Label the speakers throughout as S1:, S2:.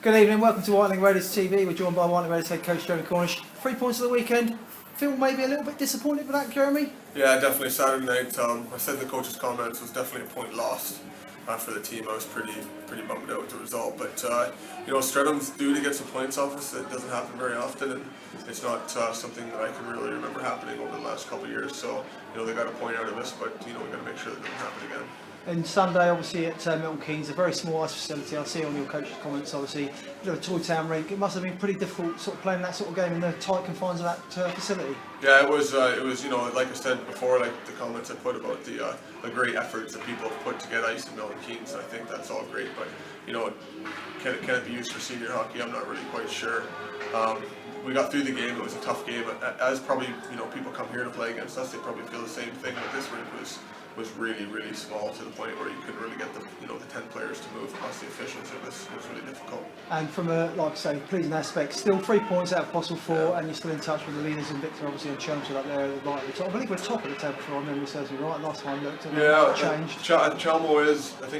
S1: Good evening, welcome to Wightlink Raiders TV. We're joined by Wightlink Raiders head coach Jeremy Cornish. 3 points of the weekend. Feel maybe a little bit disappointed with that, Jeremy?
S2: Yeah, definitely. Saturday night, I said in the coach's comments, was definitely a point lost for the team. I was pretty bummed out with the result. But, Stretham's due to get some points off us. It doesn't happen very often, and it's not something that I can really remember happening over the last couple of years. So, they got a point out of us, but, we got to make sure that doesn't happen again.
S1: And Sunday, obviously, at Milton Keynes, a very small ice facility. I see on your coach's comments, obviously, the Toy Town rink. It must have been pretty difficult sort of playing that sort of game in the tight confines of that facility.
S2: Yeah, it was, like I said before, like the comments I put about the great efforts that people have put to get ice in Milton Keynes. I think that's all great, but, can it be used for senior hockey? I'm not really quite sure. We got through the game. It was a tough game. As probably, people come here to play against us, they probably feel the same thing. But this rink was really, really small to the point where you couldn't really get the 10 players to move across the officials. It was really difficult.
S1: And from a, like I say, pleasing aspect, still 3 points out of possible 4, and you're still in touch with the leaders and Victor, obviously, and Chelmsford up there right at the top. I believe we're top of the table for our memory serves me right. Last time I looked, and changed.
S2: I think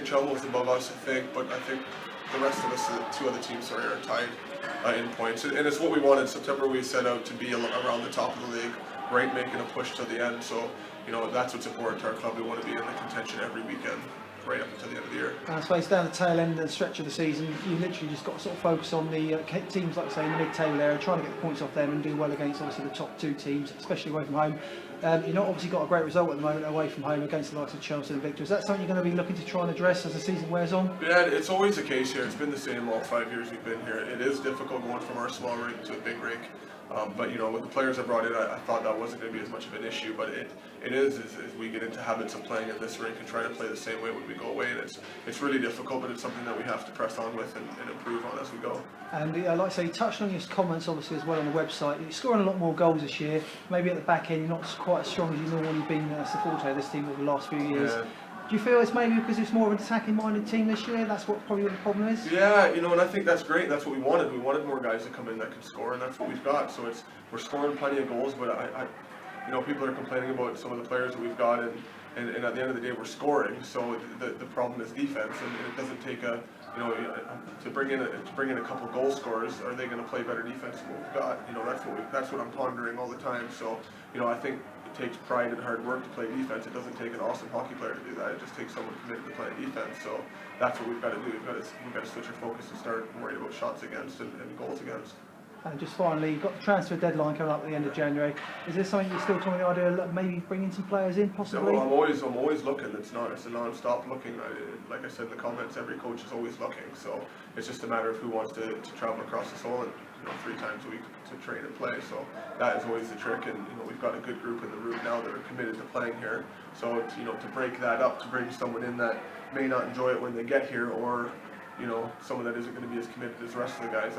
S2: Chelmo is above us, but I think the rest of us, the 2 other teams, are tied in points. And it's what we wanted. September we set out to be around the top of the league, right, making a push to the end. So, that's what's important to our club. We want to be in the contention every weekend, right up until the end of the year. And
S1: I suppose down the tail end of the stretch of the season, you literally just got to sort of focus on the teams, like I say, in the mid-table area, trying to get the points off them and do well against obviously the top 2 teams, especially away from home. Obviously got a great result at the moment away from home against the likes of Chelsea and Victor. Is that something you're going to be looking to try and address as the season wears on?
S2: Yeah, it's always the case here. It's been the same all 5 years we've been here. It is difficult going from our small rink to a big rink. But with the players I brought in, I thought that wasn't going to be as much of an issue. But it is as we get into habits of playing at this rink and trying to play the same way when we go away. And it's really difficult, but it's something that we have to press on with and improve on as we go.
S1: And like I say, you touched on your comments obviously as well on the website. You're scoring a lot more goals this year. Maybe at the back end, you're not quite as strong as you normally been as the forte of this team over the last few years.
S2: Yeah.
S1: Do you feel it's maybe because it's more of an attacking-minded team this year? That's probably what the problem is?
S2: Yeah, and I think that's great. That's what we wanted. We wanted more guys to come in that can score, and that's what we've got. So we're scoring plenty of goals, but people are complaining about some of the players that we've got, and at the end of the day, we're scoring. So the problem is defense, and it doesn't take to bring in a couple goal scorers. Are they going to play better defense than what we've got? That's what I'm pondering all the time. So I think it takes pride and hard work to play defense. It doesn't take an awesome hockey player to do that. It just takes someone committed to playing defense. So that's what we've got to do. We've got to switch our focus and start worrying about shots against and goals against.
S1: And just finally, you've got the transfer deadline coming up at the end of January. Is there something you're still talking the idea of maybe bringing some players in, possibly?
S2: No, I'm always looking. It's a non-stop looking. Like I said in the comments, every coach is always looking. So it's just a matter of who wants to travel across the soil and 3 times a week to train and play. So that is always the trick. And we've got a good group in the room now that are committed to playing here. So to break that up, to bring someone in that may not enjoy it when they get here, or someone that isn't going to be as committed as the rest of the guys.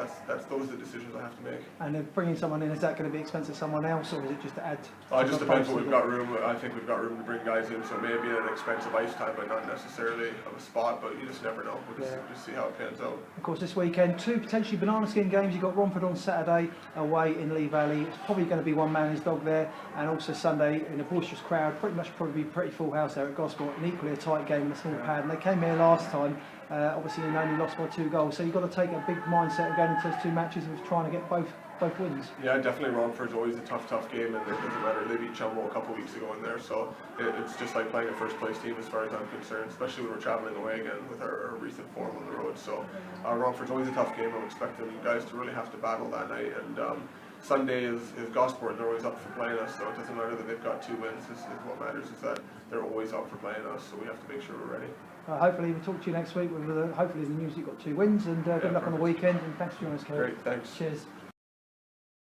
S2: Those are the decisions I have to make.
S1: And if bringing someone in, is that going to be expensive to someone else, or is it just to add?
S2: It just depends what we've got room. I think we've got room to bring guys in, so maybe an expensive ice time, but not necessarily of a spot. But you just never know. We'll just see how it pans out.
S1: Of course, this weekend 2 potentially banana skin games. You've got Romford on Saturday away in Lee Valley. It's probably going to be one man and his dog there, and also Sunday in a boisterous crowd. Probably pretty full house there at Gosport, and equally a tight game in a small pad. And they came here last time. Obviously, and only lost by 2 goals. So you've got to take a big mindset of going into those 2 matches of trying to get both wins.
S2: Yeah, definitely. Romford's always a tough game, and it doesn't matter. They beat Chumbo a couple of weeks ago in there, so it's just like playing a first-place team as far as I'm concerned, especially when we're traveling away again with our recent form on the road. So Romford's always a tough game. I'm expecting you guys to really have to battle that night. And Sunday is Gosport, and they're always up for playing us, so it doesn't matter that they've got 2 wins. What matters is that they're always up for playing us, so we have to make sure we're ready.
S1: Hopefully we'll talk to you next week with hopefully the news you've got 2 wins, and good luck on the weekend, and thanks for joining us, Kerry.
S2: Great, thanks.
S1: Cheers.